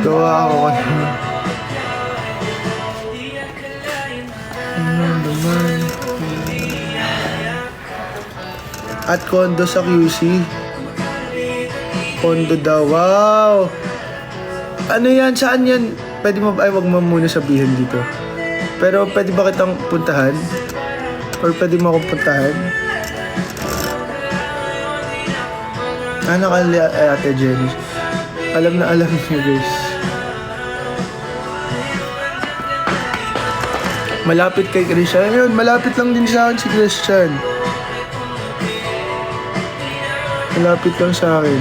Gawa ako kayo. At condo sa QC. Condo daw. Wow! Ano yan? Saan yan? Pwede mo ba? Ay, wag mo muna sabihin dito. Pero pwede ba kitang puntahan? Or pwede mo akong puntahan? Anak Ate Jenny. Alam na alam niyo guys. Malapit kay Christian. Ayun, malapit lang din sa akin si Christian. Malapit lang sa akin.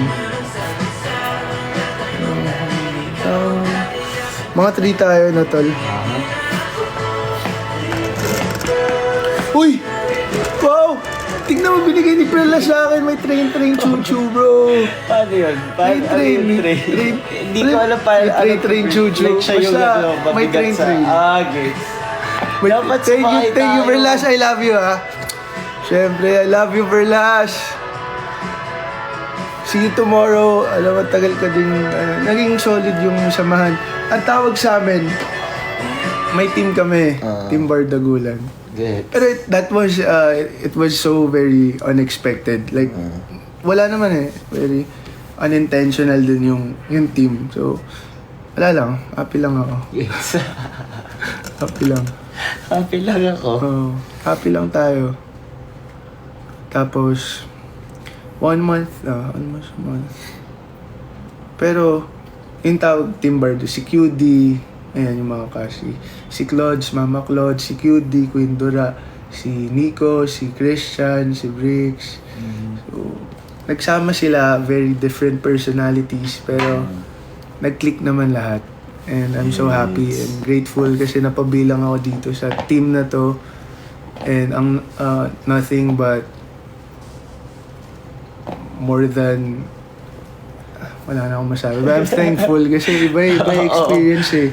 Mga 3 tayo na tol. Uy! Wow! Tingnan mo, binigay ni Perla sa akin. May train chuchu, bro. Paano yun? May train. Hindi ko alam paano. May train chuchu. Like siya yung Basta, may train. Okay. Dapat Thank you, Perlas. I love you, ha. Siyempre, I love you, Perlas. See you tomorrow. Alam mo, tagal ka din. Naging solid yung samahan. Ang tawag sa amin, may team kami. Team Bardagulan. Good. Pero it was so very unexpected. Like, wala naman eh. Very unintentional din yung team. So, wala lang. Happy lang ako. Yes. Happy lang. Happy lang ako. Happy lang tayo. Tapos, 1 month. Almost a month. Pero, yung tawag Team Bardo, si QD, ayan yung mga kasi. Si Claude, Mama Claude, si QD, Queen Dora, si Nico, si Christian, si Briggs. So, nagsama sila, very different personalities, pero nag-click naman lahat. And I'm so happy and grateful kasi napabilang ako dito sa team na to. And ang nothing but more than wala na akong masabi. But I'm thankful kasi iba yung experience eh.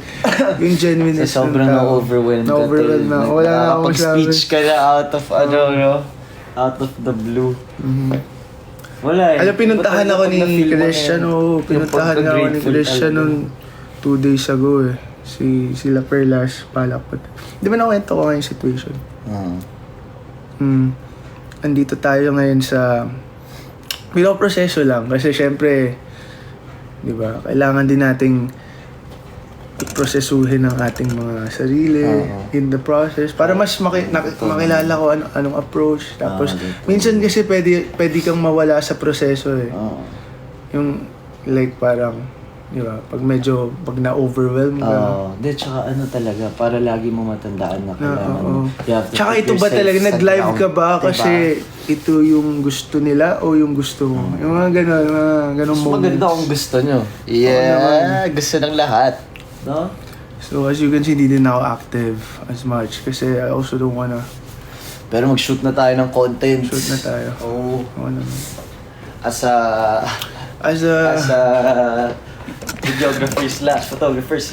Yung genuineness So, sobrang na-overwhelmed ka. Na-overwhelmed na. Wala na akong masabi. Pag-speech ka na out of out of the blue. Wala eh. Alam, pinuntahan ako ni Christian. Pinuntahan nga ako ni Christian nung 2 days ago eh. Sila Perlas, Palakpot. Di ba nakwento ko ngayon situation? Andito tayo ngayon sa pinoproseso lang kasi syempre, di ba, kailangan din nating prosesuhin ang ating mga sarili in the process para mas makilala ko anong approach. Tapos minsan kasi pwede kang mawala sa proseso eh. Yung like parang, di ba, pag na-overwhelm ka. Di, tsaka ano talaga, para lagi mo matandaan na kailangan. Tsaka ito ba talaga, nag-live ka ba kasi ito yung gusto nila o yung gusto mo? Yung mga ganun moments. Maganda kung gusto nyo. Yeah, gusto ng lahat. No? So as you can see, hindi din ako active as much kasi I also don't wanna... Pero mag-shoot na tayo ng content. Shoot na tayo. Oo. Naman. As a videographer / photographer /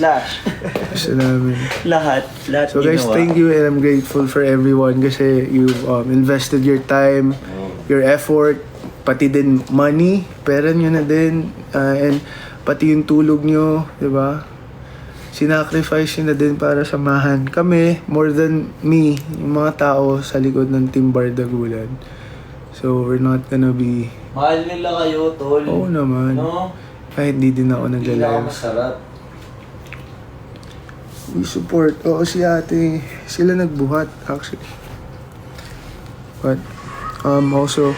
Gusto namin. lahat So guys, thank you and I'm grateful for everyone kasi you've invested your time, your effort, pati din money, pera nyo na din, and pati yung tulog nyo, di ba? Sinacrifice nyo na din para samahan kami, more than me, yung mga tao sa likod ng Team Bardagulan. So we're not gonna be... Mahal nila kayo, tol. Oo naman. No? Kahit di din ako Hindi na nag-live. masarap. We support. Oo, si ate. Sila nagbuhat, actually. But, also...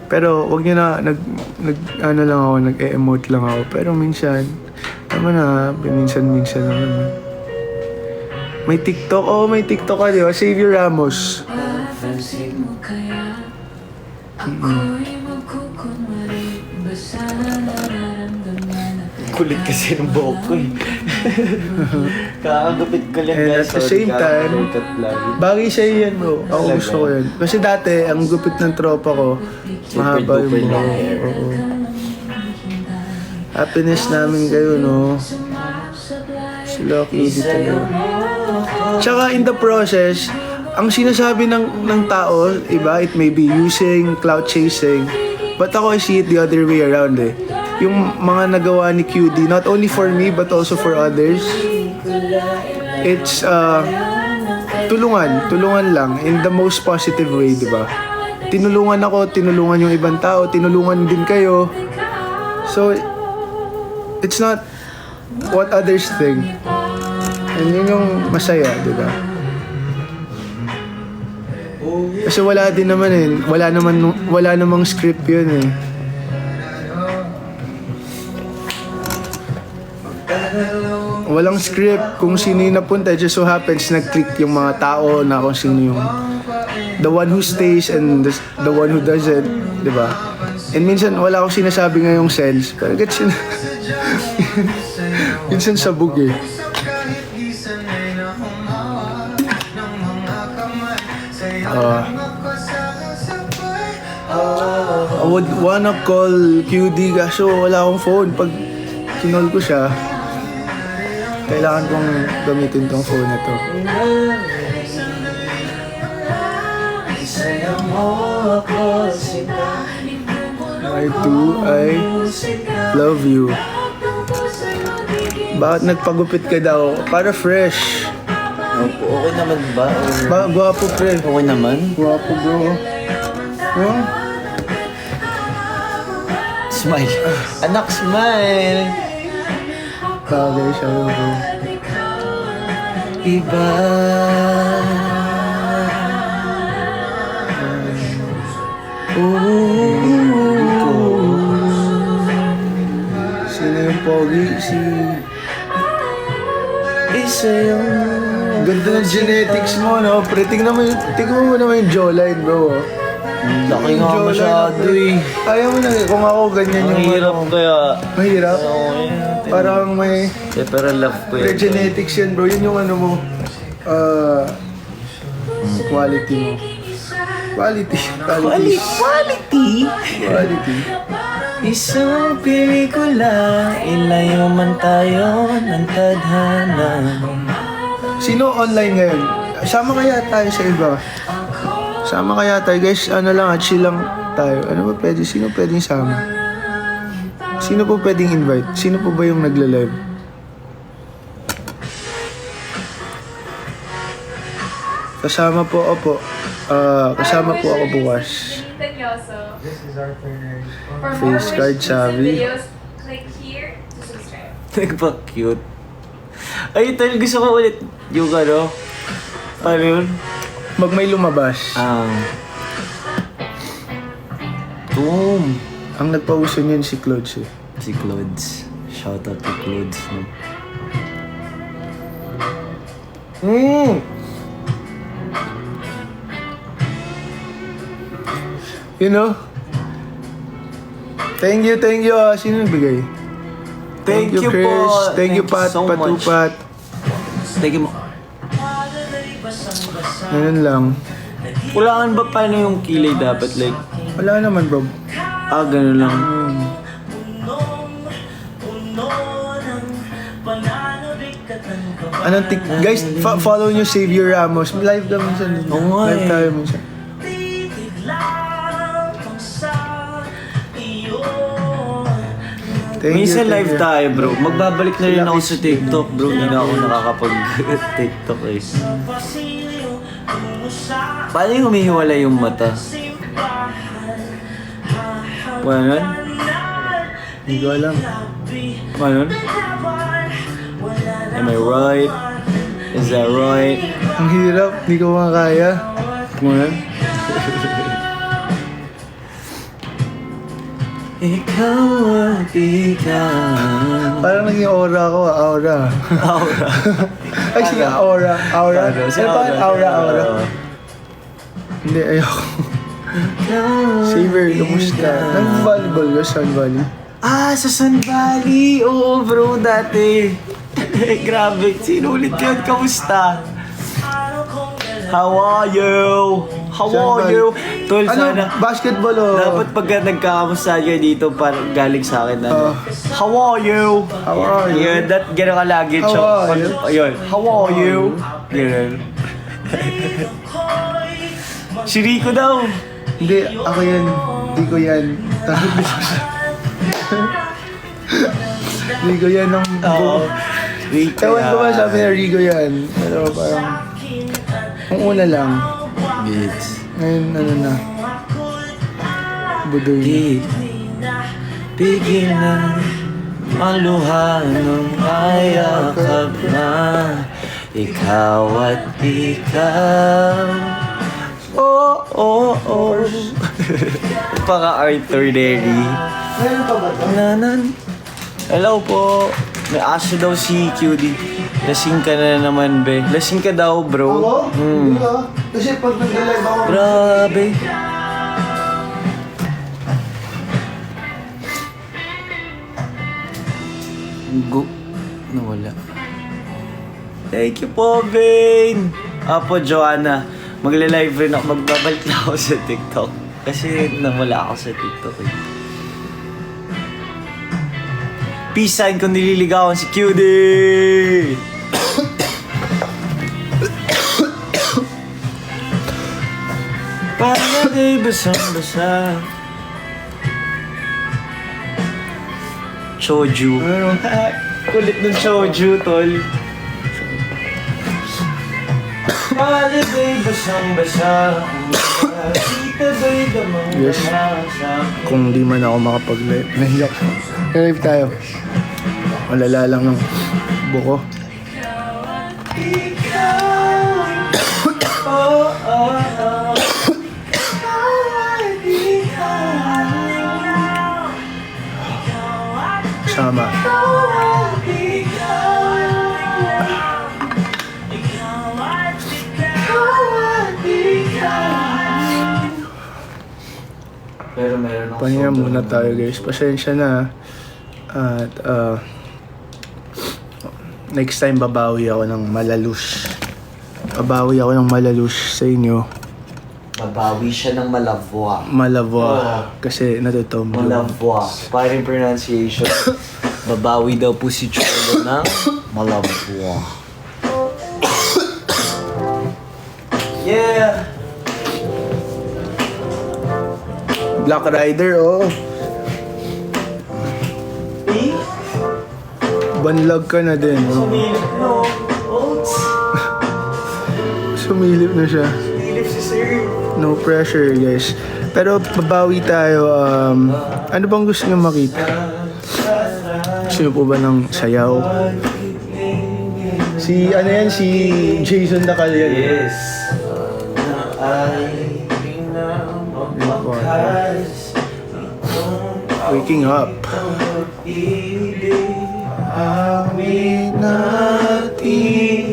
Pero, wag nyo na, ano lang ako, nag-emote lang ako. Pero minsan, naman na, minsan lang naman. May TikTok? Oo, may TikTok ka, di ba? Xavier Ramos. Papansin mo kaya ako'y magkukunwari ba sana nararamdaman at Kulit kasi ng buhok ko eh. Kakagupit ko lang And guys. at the same time, bagay sa'yo yan bro. Ako Talaga? gusto ko yan. Kasi dati, ang gupit ng tropa ko, mahaba yung duper long buhok. hair. Oo. Happiness namin kayo, no? Sila cute dito. Tsaka in the process, ang sinasabi ng tao, iba, it may be using, cloud chasing, But ako, I see it the other way around eh. Yung mga nagawa ni QD, not only for me, but also for others, it's tulungan lang in the most positive way, di ba? Tinulungan ako, tinulungan yung ibang tao, tinulungan din kayo. So, it's not what others think. And yun yung masaya, di ba? Kasi wala din naman eh. Wala namang script yun eh. Walang script kung sino yung napunta. It just so happens nag-click yung mga tao na kung sino yung the one who stays and the one who doesn't, di ba? And minsan wala akong sinasabi ngayong sense, pero gets yun. Minsan sabog eh. I would wanna call QD kaso wala akong phone. Pag kinol ko siya, kailangan kong gamitin tong phone na to. I too, I love you. Bakit nagpagupit ka daw? Para fresh. Okay naman ba? Gwapo pre. Okay naman? Gwapo bro. Huh? Smile. Anak, smile. Bagay siya bro. Iba. Sino yung pogi? Isa yung... Ganda ng genetics mo, no? Pre, tingnan mo naman yung jawline, bro. Oh. Laki nga Jawline, masyado pre. eh. Ayaw mo na, kung ako ganyan Ang yung... hirap kaya. Mahirap? Okay. Parang may... Pero love ko Pre, yun. genetics yan, bro. Yun yung ano mo. Quality mo. Quality. Quality. Isang pelikula, ilayo man tayo ng tadhana. Sino online ngayon? Sama kaya tayo sa iba? Sama kaya tayo, guys. Ano lang, chill lang tayo. Ano ba pwede? Sino pwedeng sama? Sino po pwedeng invite? Sino po ba yung nagla-live? Kasama po ako. Kasama po ako bukas. This is our partner. For Face more card wishes and sabi. videos, click here to subscribe. Nagpa-cute. Ay, tal, gusto ko ulit yung ano. Paano yun? May lumabas. Boom. Ang nagpauso niyan si Clods eh. Si Clods. Shoutout to Clods, no? You know? Thank you. Sino nagbigay? Thank you Chris. po. Thank you, Pat. so much. Patupat. Thank you. Ganun lang. Kulangan ba paano yung kilay dapat? Like, Wala naman, bro. ganun lang. Anong guys, follow nyo Xavier Ramos. Live ka minsan. Oo nga Live eh. tayo minsan. Minsan thank live you. tayo, bro. Magbabalik na rin ako sa TikTok, bro. Hindi na ako nakakapag-TikTok eh. Paano yung humihiwala yung mata? Paano yun? Hindi ko alam. Paano yun? Am I right? Is that right? Ang hirap. Hindi ko makakaya. Paano yun? Ikaw at ikaw. Parang naging aura ako. Aura. Aura. Ay, sige. Aura. Aura. Si Ano ba? Aura. Oo. Hindi, ayoko. Xavier, kumusta? Nag-volleyball ka, Sun Valley. Sa Sun Valley. Oo, bro, dati. Grabe. Sinulit yun. Kamusta? How are you? How are you? Tol, Ano? sana. Basketball o? Dapat pagka nagkakamusta kayo dito, parang galing sa akin, ano? How are you? How are you? Yun, gano'n ka lagi, How Chok. are you? Ayun, how are you? Ganun. Si Rico daw. Hindi, ako yan. Hindi ko yan. Tawag dito siya. Rigo yan ng buo. Ewan ko ba sabi na Rigo yan. Pero parang, ang una lang. Beats. Ngayon, ano na. Budoy na. Di pigil na maluha nung ayakap na ikaw at ikaw. Oh, oh, oh. Paka Arthur Derry. Ngayon pa ba ito? Nanan. Hello po. May aso daw si QD. Lasing ka na naman, be. Lasing ka daw, bro. Ako? Hmm. Hindi ah. Kasi pag nag-live ako, Grabe. Go. Nawala. Thank you po, Vane. Apo, Joanna. Magle-live rin ako. Magbabalik na ako sa TikTok. Kasi nawala ako sa TikTok eh. Peace sign kung nililigawan si QD! Para di basang-basa. Choju. ano, Kulit ng choju, tol. Para di basang-basa. Kita ba'y damang Yes. kung di man ako makapag-live. Nahiyak. Live tayo. Malala lang ng buko. Sama. Pero meron ako. Pahinga muna tayo guys. Pasensya na. At next time babawi ako ng malalus. Babawi ako ng malalus sa inyo. Mabawi siya ng malavwa. Malavwa. Oh. Kasi natutumbo. Malavwa. Parang pronunciation. Babawi daw po si Cholo ng malavwa. Yeah! Black Rider, oh. Eh? Banlag ka na din, oh. Sumilip no. Oats. Sumilip na siya. Sumilip si Sir. No pressure, guys. Pero babawi tayo. Ano bang gusto niyo makita? Gusto niyo po ba ng sayaw? Si, ano yan? Si Jason Dacal yan. Yes. Waking up. Awit natin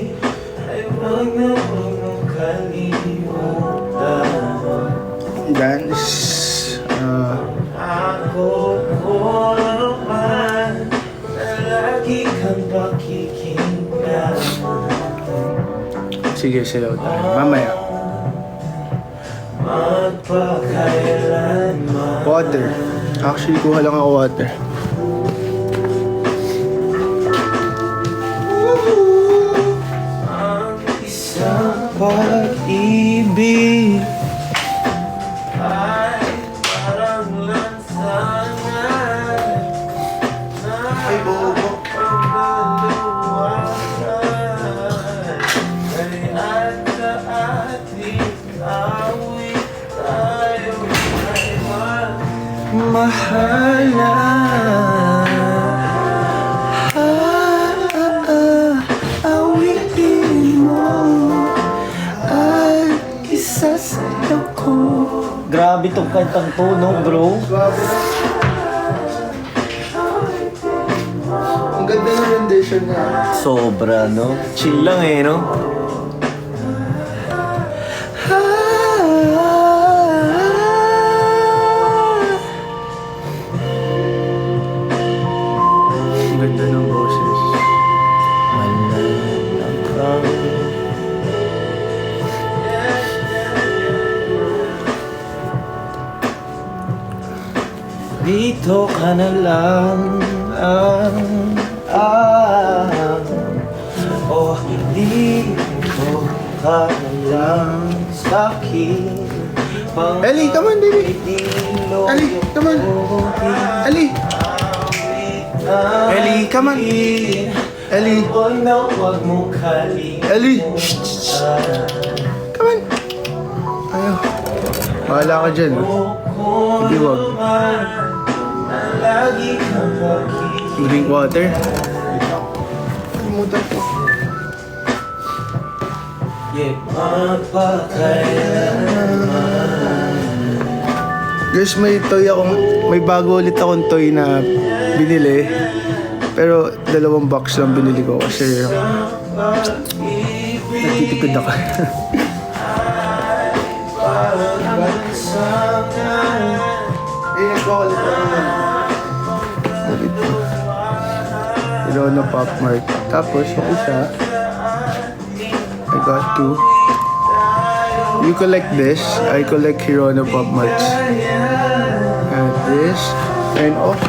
ay wag na mong kalimutan. Dance. Ako ko naman na lagi kang pakikinggan. Sige, sayaw tayo. Mamaya. Magpakailanman. Water. Actually, kuha lang ako water. Ang isang pag-ibig ay parang lansangan na pagkaluwasan. Kaya't sa ating awit tayo ay awitin mo at isasayaw ko. Grabe tong kantang to, no, bro? Ang ganda ng rendition niya. Sobra, no? Chill lang eh, no? Ang ganda ng boses. Dito ka na lang oh, dito ka na lang sa'kin Ellie, come on, baby. Ellie, come on. Ellie. Ellie, come on. Ellie. Ellie. Shh. Come on. Ayaw. Bahala ka dyan. Hindi wag. Drink water. Kalimutan ko. Guys, may bago ulit akong toy na binili. Pero 2 box lang binili ko kasi nagtitipid ako. Nagpakulit ako naman. Hirona Pop Mart. Tapos yung isa, I got 2. You collect this. I collect Hirona Pop Marts. And this. And also,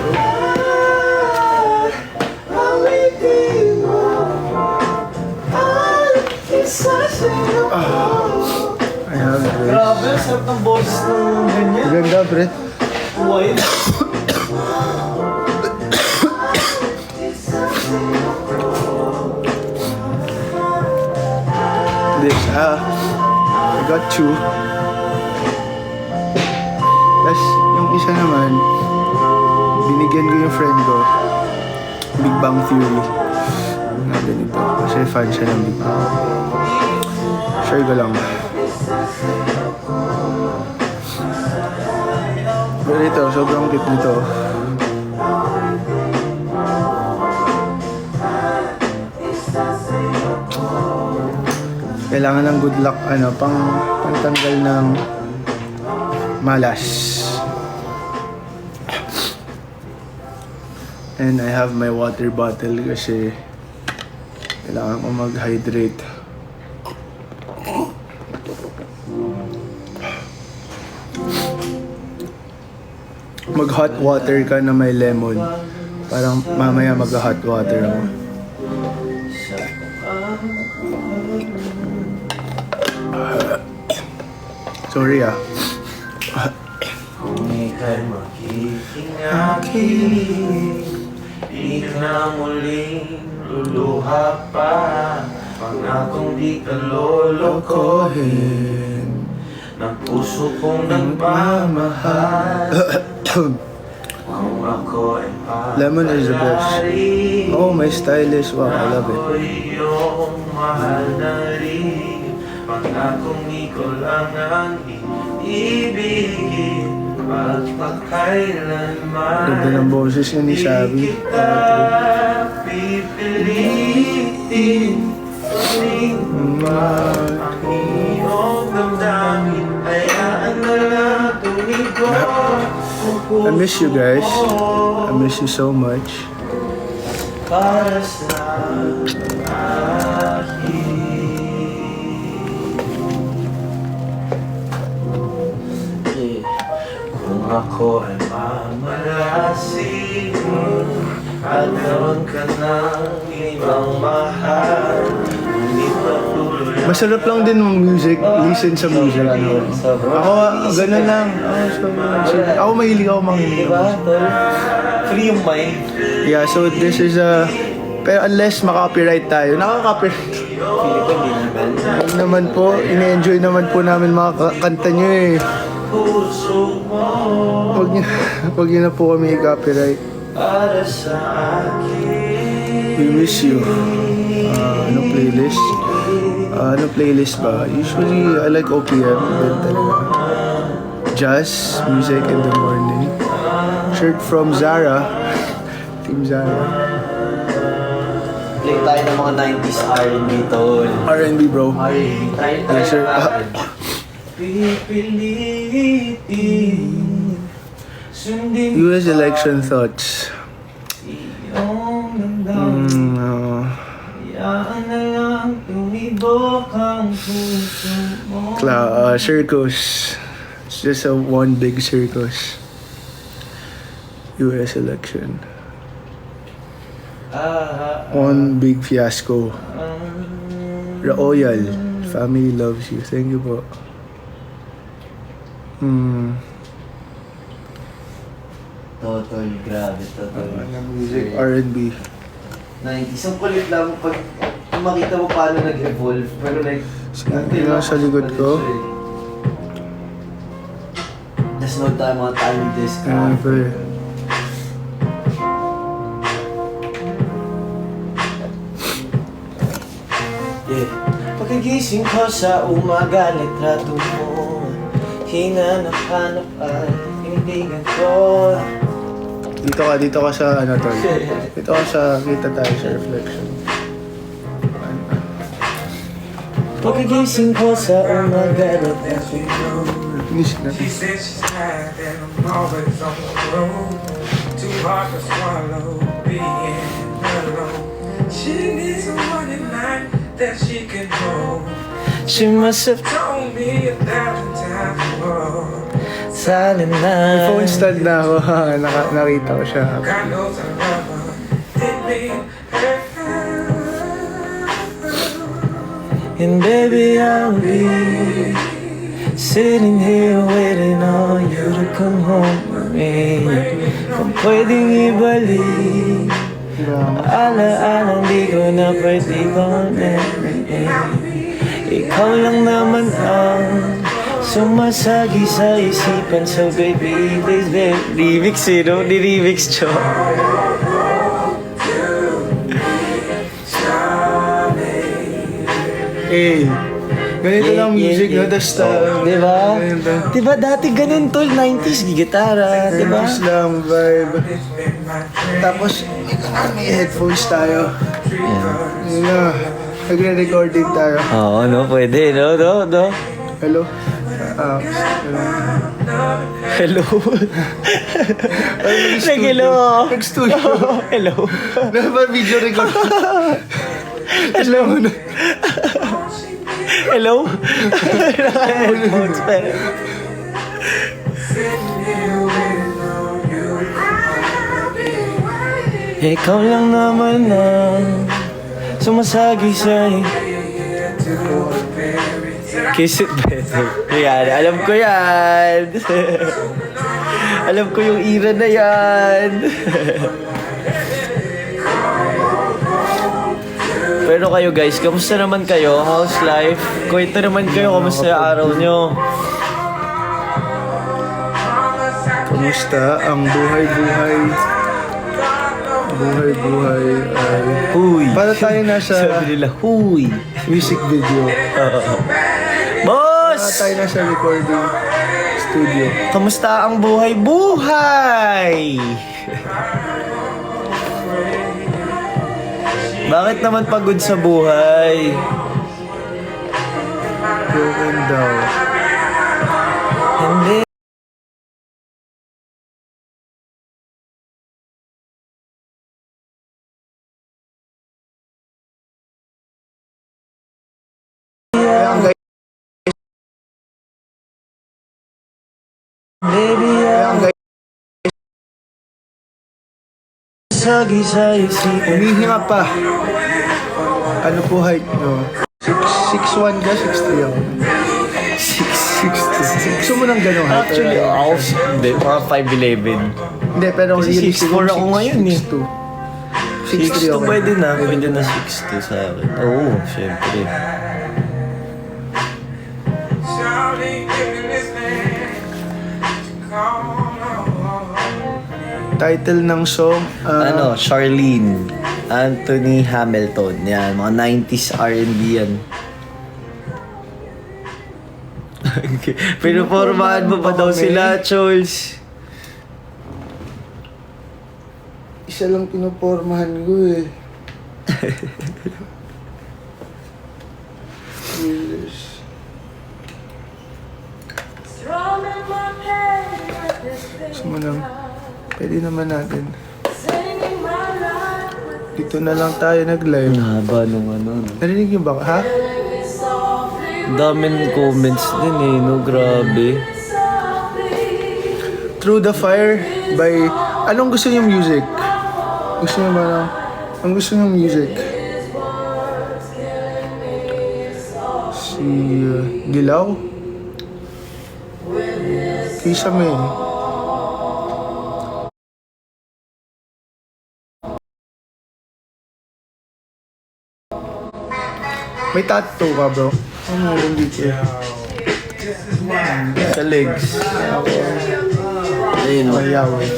I have this. Grabe, sarap ng boses ng ganyan. Maganda, pre. Wide. This, I got 2. Tapos, yung isa naman, binigyan ko yung friend ko, Big Bang Theory. Na ganito. Kasi fan siya ng Big Bang. Share ko lang. Pero ito, sobrang cute nito. Kailangan ng good luck, pantanggal ng malas. And I have my water bottle kasi kailangan ko mag-hydrate. Mag-hot water ka na may lemon. Parang mamaya mag-hot water ako. Sorry Ika'y magiging aking, di ka na muling luluha pa. Pangakong di ka lolokohin ng puso kong nagmamahal. Kung ako ay Lemon is the best. Oh, my stylist. Wow, I love it. Ako iyong mahal na rin. Pangakong di ko lang ang ibigin. Pagpakailanman Ganda ng boses niya ni Sabi. pipilitin. Uling ang iyong damdamin. Hayaan na lang tumigo. I miss you guys. I miss you so much. Para sa akin. Kung ako ay mamalasin at naroon ka ng ibang mahal, hindi patuloy. Masarap lang din ng music. Listen sa music. Ako, ganun lang. Ako mahilig ako makinig. Diba, tol? Free yung mind. Yeah, so this is pero unless maka-copyright tayo. Naka-copyright. Pili ko hindi naman. Huwag naman po. Ine-enjoy naman po namin mga kanta nyo eh. Puso mo Huwag nyo na po kami i-copyright. para sa akin. We miss you. Ano playlist? Ano playlist ba? Usually, I like OPM. Then talaga. Jazz, music in the morning. Shirt from Zara. Team Zara. Play tayo ng mga 90s R&B, tol. R&B bro. R&B. Tayo Yes, sir. Pipilitin. Sundin US election thoughts. iyong damdamin. Hayaan na lang tumibok ang puso mo. Circus. It's just one big circus. US election. One big fiasco. Royal. Family loves you. Thank you po. Total, grabe, total. Music, R&B. 90s. Ang kulit lang pag makita mo paano nag-evolve. Pero like, Yun lang sa likod ko. Just no time, mga time disc. Pre. Yeah. Pagkagising ko sa umaga, litrato mo. Hinanap-hanap at tinitingnan ko. Dito ka sa ano tol. Dito ka sa kita tayo sa reflection. Pagkagising ko sa umaga, litrato mo. Finish na. She said she's tired and I'm always on the road. Too hard to swallow being alone. She needs someone at night that she can hold. She must have Told me 1,000 times more. sana May na. phone stand na ako. Nakita ko siya. God knows I love her. Didn't mean her. And baby, I'll be sitting here waiting on you to come home with me. Kung pwedeng ibalik alaala, di ko na pwede bang ikaw lang naman ang sumasagi sa isipan. So baby, please, baby. Remix eh, no? Ni-remix, Cho. Eh, ganito lang music, no? Tapos, Diba? ganito. Diba dati ganun tol, 90s, gitara, diba? Ganito lang, vibe. Tapos, may headphones tayo. Yun na. Nagre-recording tayo. Oo, no, pwede, no. Hello? Hello. Nag-hello. Nag-studio. Hello. Napa-video record. Hello. Hello. Naka-headphones pero. Ikaw lang naman ang sumasagi sa Kiss it better. Yan, alam ko yan. Alam ko yung era na yan. Pero kayo guys, kamusta naman kayo? How's life? Kwento naman kayo, kamusta yung araw nyo? Kamusta ang buhay-buhay? Buhay-buhay ay... Huy. Para tayo nasa Sabi nila, huy. music video. Para Boss! tayo nasa recording studio. Kamusta ang buhay-buhay? Bakit naman pagod sa buhay? Broken down. Hindi. Kaya ang guys, Baby, ang sagi sa isipan. humihinga pa. Ano po height nyo? 6'1 ka, 6'3 ako. 6'2. Gusto mo ng gano'ng height? Actually, ako, hindi, mga 5'11". Hindi, pero Kasi really 6'4 ako ngayon eh. 6'2. 6'2 pwede na, pwede na 6'2 sa akin. Oo, syempre. Shouting, giving this man. Come on. Title ng song, Ano, Charlene, Anthony Hamilton. Yan, mga 90s R&B yan. Pinupormahan mo pa daw sila, Chols. isa lang pinupormahan ko eh. Yes. Gusto mo lang, pwede naman natin. Dito na lang tayo nag-live. Ang haba nung ano. Narinig niyo ba? Ha? Daming comments din eh, no? Grabe. Through the Fire by... Anong gusto niyo music? Gusto niyo ba na... Ang gusto niyo music? Si... Dilaw? Kisame. May tattoo ka, bro? Ano meron dito? Sa legs. Ako, Ayun o. mayaw eh.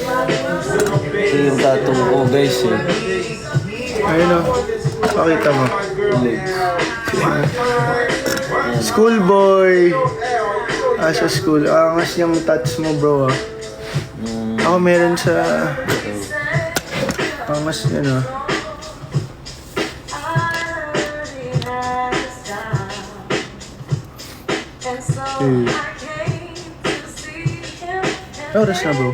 Ito yung tattoo ko guys eh. Ayun o. Pakita mo. Legs. Schoolboy! Sa school. Angas yung tats mo, bro. Ah. Ako meron sa... Angas yan, ah. Eh. Oras na, bro.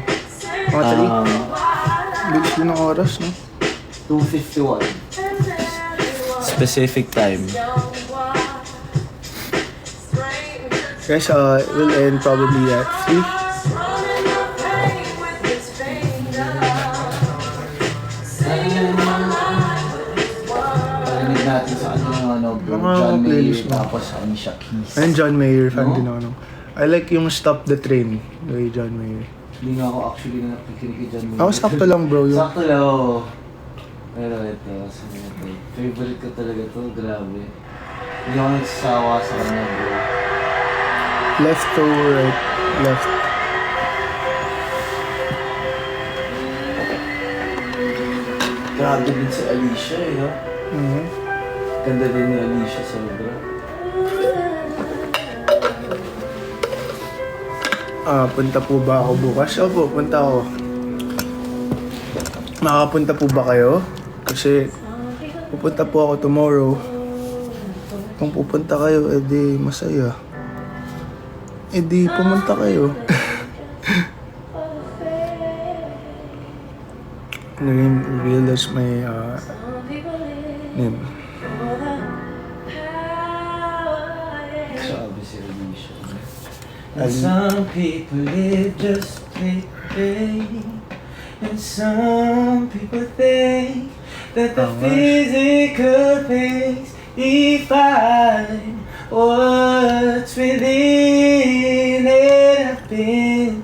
Mga 3. Bilis din ng oras, no? 2:51. Specific time. Guys, we'll end probably at 3. Parinig natin sa ano, bro. Mga John Mayer, playlist mo. tapos Alicia Keys. Ayun, John Mayer, fan No? din ako. I like yung Stop the Train kay John Mayer. Hindi nga ako actually nakikinig kay John Mayer. Ako sakto lang, bro. Yung... Sakto lang, oo. Pero ito, sabi na ito. Favorite ko talaga to, grabe. Hindi ako nagsasawa sa kanya, bro. Left to right. Left. Grabe din si Alicia eh, no? Mhm. Ganda din ni Alicia sobra. Punta po ba ako bukas? Opo, punta ako. Makakapunta po ba kayo? Kasi pupunta po ako tomorrow. Kung pupunta kayo, edi masaya. Edi pumunta kayo. Realize my name. Grabe si Alicia. And some people live just play. And some people think that the physical things define what's within it. I've been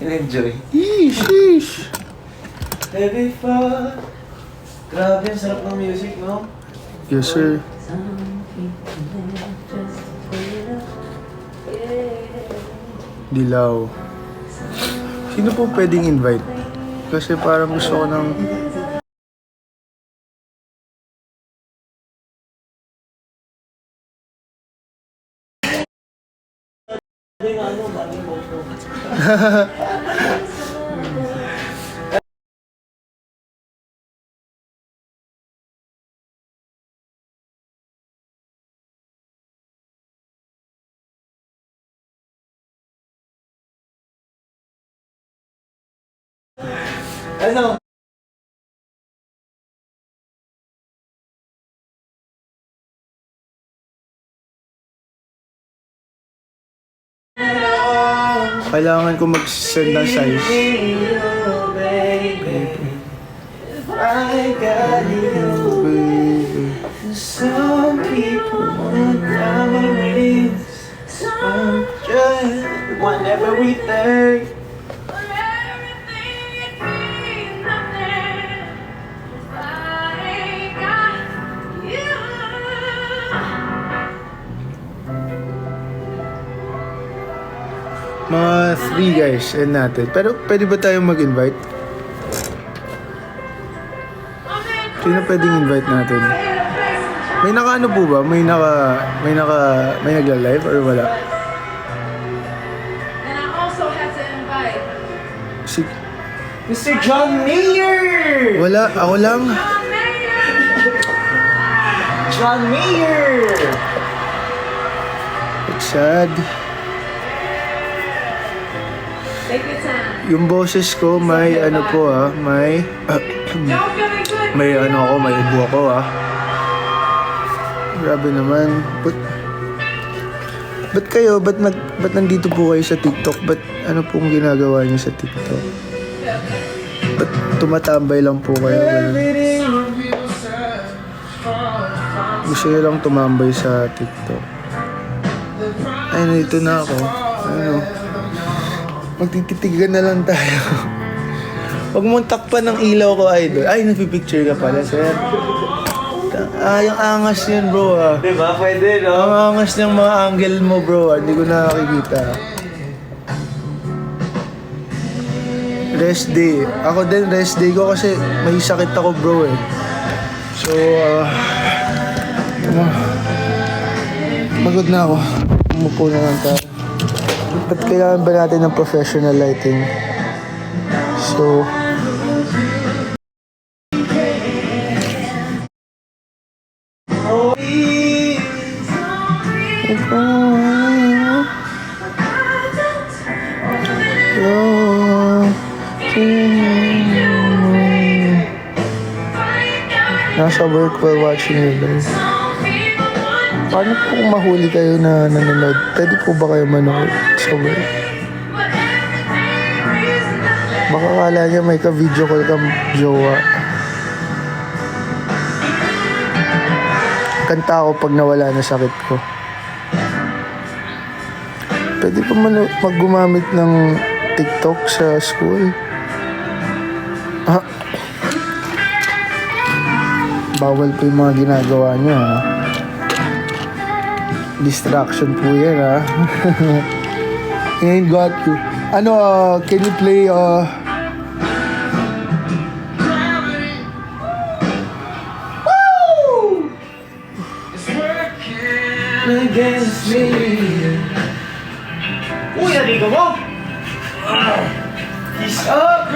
enjoy. Sheesh! Before. Grabe, ang sarap ng music, no? Yes, sir. Dilaw. Sino po pwedeng invite? Kasi parang gusto ko ng... Ano? Kailangan ko mag-send ng size. I got you. Baby. Some people want diamond rings. Some just want everything. Mga 3 guys, end natin. Pero pwede ba tayong mag-invite? Sino pwedeng invite natin? May naka-ano po ba? May nagla-live or wala? And I also have to invite Si... Mr. John Mayer! Wala, ako lang. John Mayer. John Mayer! It's sad. Take your time. Yung boses ko, may ano po may... Don't feel good. may ano ako, may ubo ako Grabe naman. Ba't kayo? Ba't nandito po kayo sa TikTok? Ba't ano pong ginagawa niyo sa TikTok? Ba't tumatambay lang po kayo? Gusto niyo lang tumambay sa TikTok. Ay, nandito na ako. Ano? Magtititigan na lang tayo. Huwag mong takpan ng ilaw ko, idol. Ay, nagpipicture ka pala, sir. Yung angas yun, bro, ah. Diba? Pwede, no? Ang angas ng mga angle mo, bro, ah. Hindi ko nakakikita. Rest day. Ako din, rest day ko kasi may sakit ako, bro, eh. So, pagod na ako. Umupo na lang tayo. Ba't kailangan ba natin ng professional lighting? So, nasa work while watching you guys. Paano po kung mahuli kayo na nanonood? Pwede po ba kayo manood sa work? Baka kala niya may ka-video call kang jowa. Kanta ako pag nawala na sakit ko. Pwede pa maggumamit ng TikTok sa school. Bawal po yung mga ginagawa niya, ha? Distraction po yan, ha? Ain't got you. Ano, can you play, Against me. Uy, narigo mo! He's up!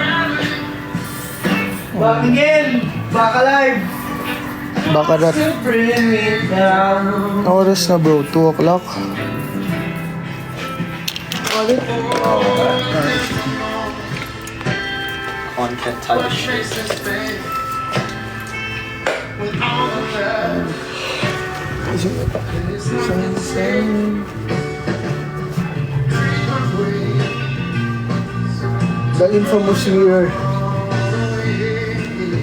Back again! Back alive! Bakarat. To bring me down. Oras na, bro. 2 o'clock. Content touch. The infamous mirror.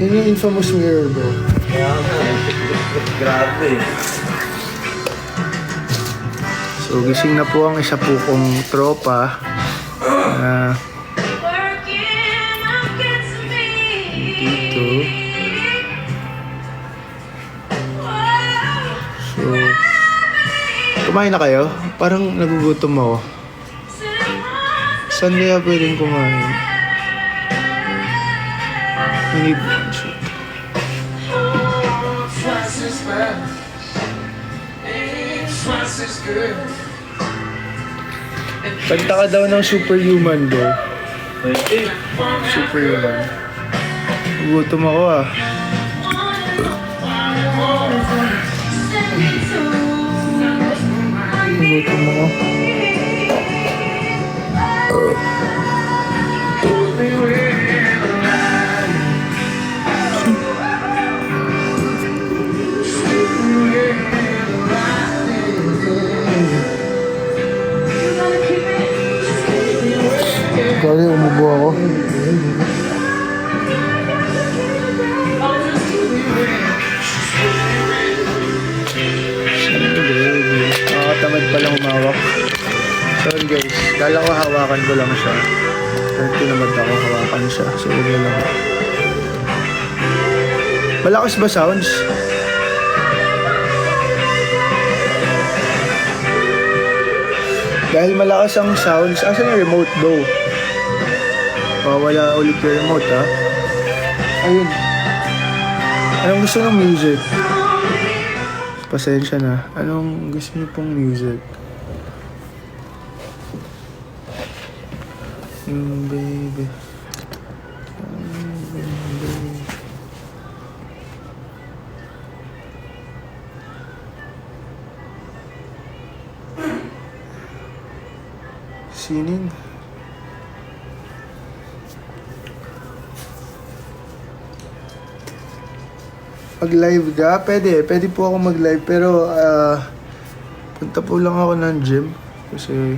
Yun yung infamous mirror, bro. Grabe. So, gising na po ang isa po kong tropa. Dito. So, kumain na kayo? Parang nagugutom ako. Saan kaya pwedeng kumain? I need... Kanta ka daw ng Superhuman, bro. Superhuman. Gutom ako, ah. Gutom ako. Sorry, umubo ako. Nakakatamad palang umawak. Sorry guys, kala ko hawakan ko lang siya. Pero tinamad ako, hawakan siya. So, huwag na lang. Malakas ba sounds? Dahil malakas ang sounds, asan yung remote, bro? Wala ulit yung remote, ha? Ayun. Anong gusto ng music? Pasensya na. Anong gusto niyo pong music? Baby. Sining. Mag-live ka? Pwede. Pwede po ako mag-live. Pero, punta po lang ako ng gym. Kasi,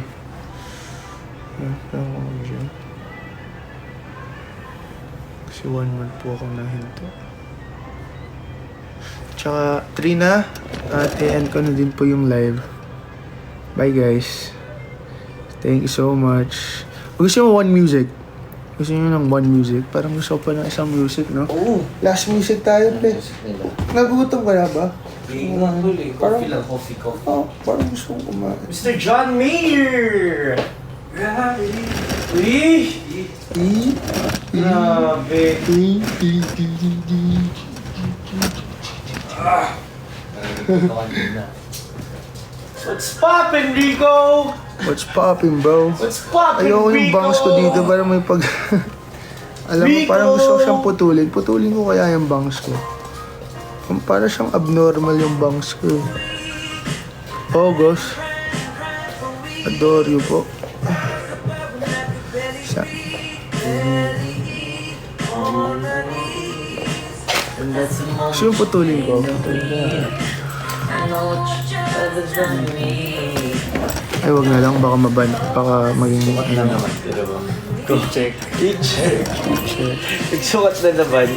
punta ako ng gym. Kasi 1 month po akong nahinto. Tsaka, 3 na. At i-end ko na din po yung live. Bye guys. Thank you so much. Gusto mo one music? Gusto nyo ng one music? Parang gusto ko pa ng isang music, no? Oo. Last music tayo, pre. Nila. Nagugutom ka na ba? Hindi nga tol eh. Coffee lang, coffee. Oh, parang gusto kong kumain. Mr. John Mayer! Uy! Grabe. What's poppin', Rico? What's poppin', bro? What's poppin', Ayoko yung Rico? bangs ko dito para may pag... Alam mo, Rico! parang gusto ko siyang putulin. Putulin ko kaya yung bangs ko. Para siyang abnormal yung bangs ko. August. Adore you po. Sa... Gusto yung putulin ko. Ay, wag na lang. Baka maban. Baka maging... naman, go check. I-check. Nagsukat na naman.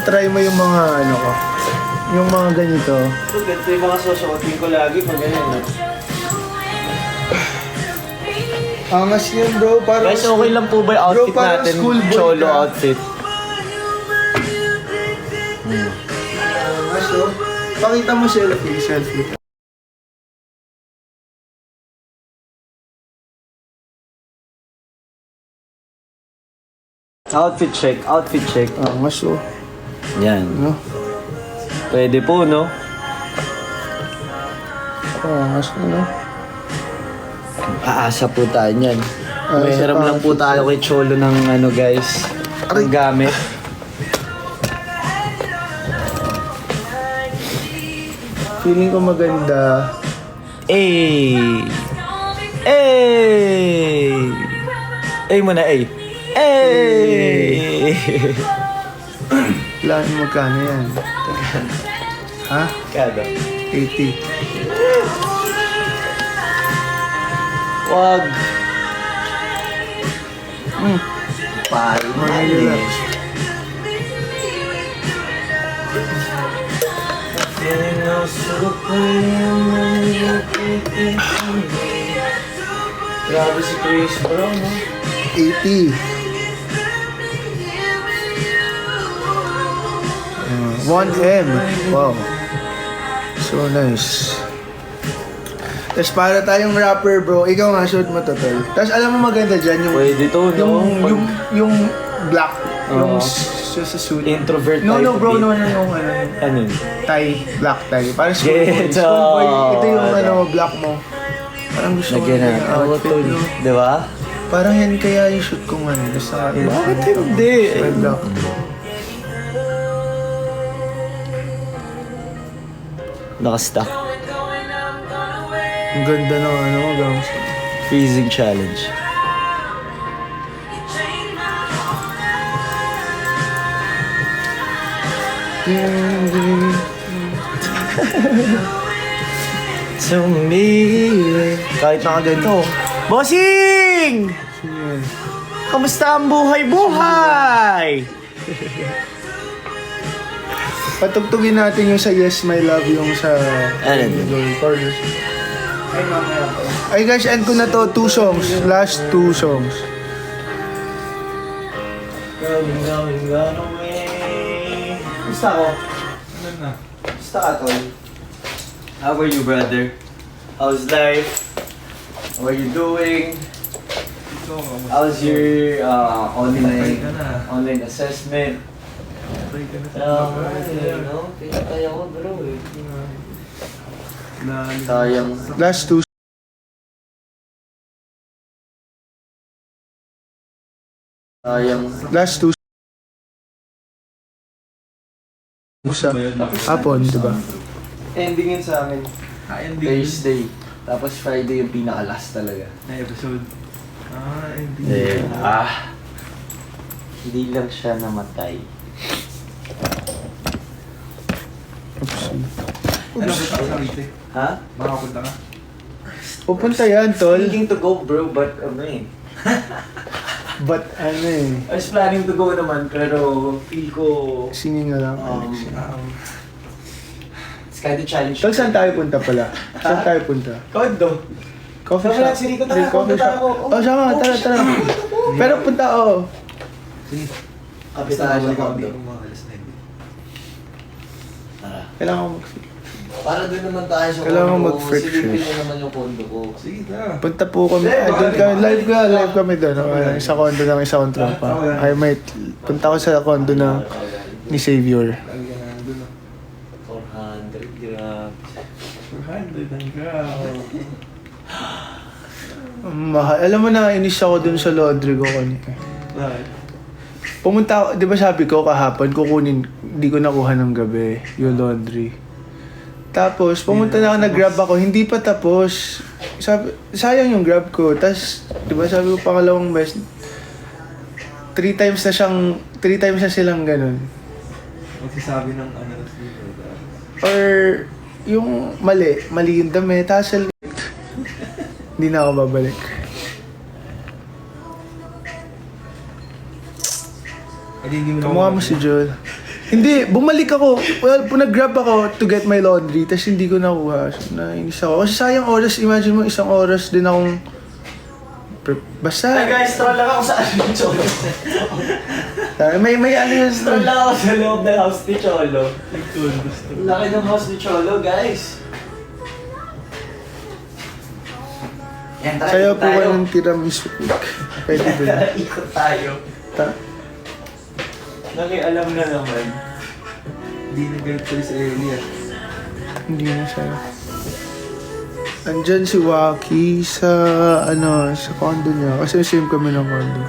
Try mo yung mga ano ko. Yung mga ganito. So, ganito yung mga susukatin ko lagi pag ganyan. Angas yun, bro. Parang Guys, okay lang po ba yung outfit Bro, parang natin? schoolboy Cholo ka. outfit. Angas, oh. Pakita mo selfie. Outfit check. Angas, oh. Yan. No? Pwede po, no? Angas, no? Aasa po tayo niyan. Ah, May isa hiram pa, lang po tayo kay Cholo ng ano, guys. Aray. Ang gamit. Feeling ko maganda. Eh. Muna, eh. Wala nang magkano yan. Ha? Kada. 80. Wag. Mahal lang. Grabe si Chris, bro, no? 80. 1M. Wow. So nice. Tapos para tayong rapper, bro. Ikaw nga, shoot mo to, tol. Tapos alam mo maganda dyan yung... Pwede to, no? Yung black. Yung Oo. sa suit. Introvert No, type no, bro. beat. No, yung ano. Ano yun? Tie. Black tie. Parang schoolboy. Get Schoolboy. Ito yung out. ano, black mo. Parang gusto ko Lagyan na. yung Ako outfit, to, no? di ba? Parang yan kaya yung shoot ko nga. Basta Bakit hindi? may black. Nakastack. Ang ganda ng ano, gangs. Freezing challenge. To me. Kahit nakaganto. Bossing! Sige. Kamusta ang buhay-buhay? Patugtugin natin yung sa Yes My Love, yung sa... Ano? Yung chorus. Ay, mamaya pa. Ay guys, end ko na to. 2 songs. Last 2 songs. Going away. Gusto ako? Ano na? Gusto ka, Tol? How are you, brother? How's life? How are you doing? Ito ka mo. How's your Patay ka na. online assessment? Patay ka na sa no? Pinatay ako, bro, eh. Lalo. Sayang. Last 2 Sayang. Last 2 sa hapon, di ba? Ending yun sa amin. Ending Thursday. Tapos Friday yung pinaka-last talaga. na episode. Ending. Hindi lang siya namatay. Ano ba sa Rite? Ha? Makapunta ka? Pupunta yan, tol. Thinking to go, bro, but ano eh. But ano eh, I was planning to go naman, pero feel ko... singing na lang. it's kind of challenge. Tol, saan tayo punta pala? Saan tayo punta? Kondo. Coffee Sama shop. lang si Rico, tara, Hindi, coffee punta shop. ako. Oh, sama, tara. Pero punta, Kapit tayo sa condo. Kailangan mo Para doon naman tayo sa Kailangan condo. mag-freak Silipin shoes. mo naman yung condo ko. Sige na. Punta po kami. Doon ka, live kami doon. Sa condo ng isa kong tropa. Ay, may, punta ko sa condo na ni Xavier. Lagi ka na doon. 400 grams. 400 ang grab. Mahal. Alam mo na, inis ako doon sa laundry ko kanina. Bakit? Pumunta ako, di ba sabi ko kahapon, kukunin, hindi ko nakuha ng gabi, yung laundry. Tapos, pumunta na ako, nag-grab ako, hindi pa tapos. Sabi, sayang yung grab ko. Tapos, di ba sabi ko pangalawang beses, 3 times na silang ganun. Magsasabi ng ano dito. Or, yung mali yung dami, tassel. Hindi na ako babalik. Hindi mo Kamukha mo si Joel. Hindi, bumalik ako. Well, nag-grab ako to get my laundry, tapos hindi ko nakuha. So, nainis ako. Kasi sayang oras, imagine mo, isang oras din akong... Basta... Hey guys, troll lang ako sa Cholo. May ano yun. Troll lang ako sa loob ng house ni Cholo. Laki ng house ni Cholo, guys. Yan, tara, Kaya ikot po kayo ng tiramisu cake. Pwede din. Tara, ikot tayo. Alam na naman. Hindi na galit tuloy sa area. Hindi na siya. Andyan si Waki sa sa condo niya. Kasi same kami ng condo.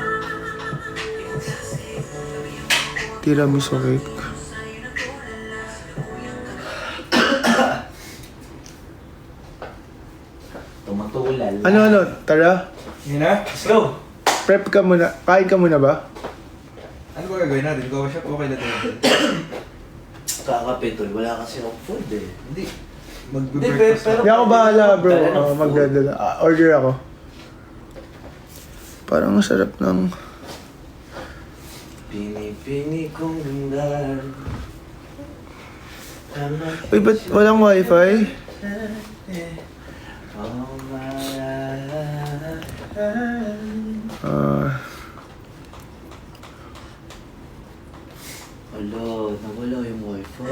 Tiramisu cake. Tumatulal. Tara. Yun na? Let's go! Prep ka muna. Kain ka muna ba? Ano ba gagawin natin? Gawa shop? Okay na tayo. Kakapitol, wala kasi akong food eh. Hindi. Hindi, Mag-breakfast pero- na. Hindi ako bahala, bro. Dala ng food. Magdadala. Order ako. Parang masarap ng... Pini-pini kong ganda. Uy, ba't walang wifi? Nawala yung wifi.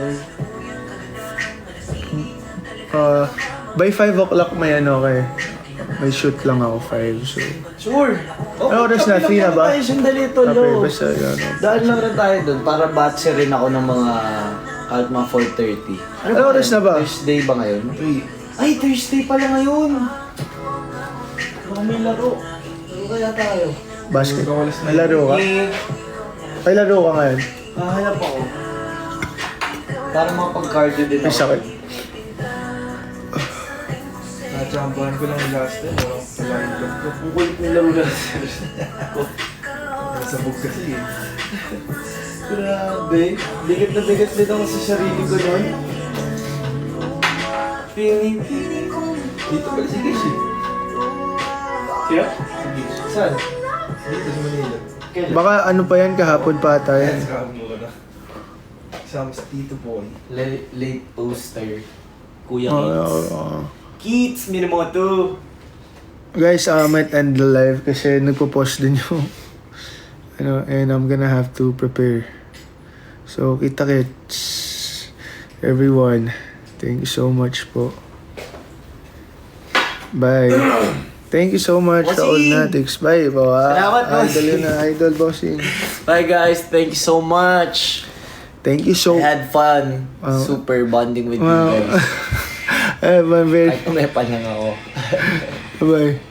By 5 o'clock may may shoot lang ako 5, so... Sure! Ano oras na? 3 na ba? Tayo sandali Okay, tolo. basta yun. Daan lang rin tayo doon para batse rin ako ng mga kahit mga 4:30. Ano oras na ba? Thursday ba ngayon? Ay, Thursday pala ngayon! Baka may laro. Laro kaya tayo. Basket. May laro ka? May laro ka ngayon? Hahanap ako. Para makapag-cardio din May ako. sakit. Nachampuhan ko lang yung last time. Walang palayan ko. Ang kulit ng laro na Nasabog kasi eh. Grabe. Bigat na bigat din ako sa sarili ko nun. Feeling ko. Dito pala si Gish eh. Kaya? Saan? Dito sa Manila. Kailan? Baka ano pa yan, kahapon pa ata yan. Ayan, saka mo na. Kasama sa Tito Boy. Late poster. Kuya Oo, Kids. oo. Kids, Minamoto. Guys, I might end the live kasi nagpo-post din yung and I'm gonna have to prepare. So, kita-kits everyone. Thank you so much po. Bye. Thank you so much sa all Bossing! natics. Bye po. Salamat, Idol bossing! yun na, idol bossing. Bye guys, thank you so much. Thank you so I had fun. Wow. Super bonding with you Wow. guys. I'm very... Kahit umepa lang ako. Bye.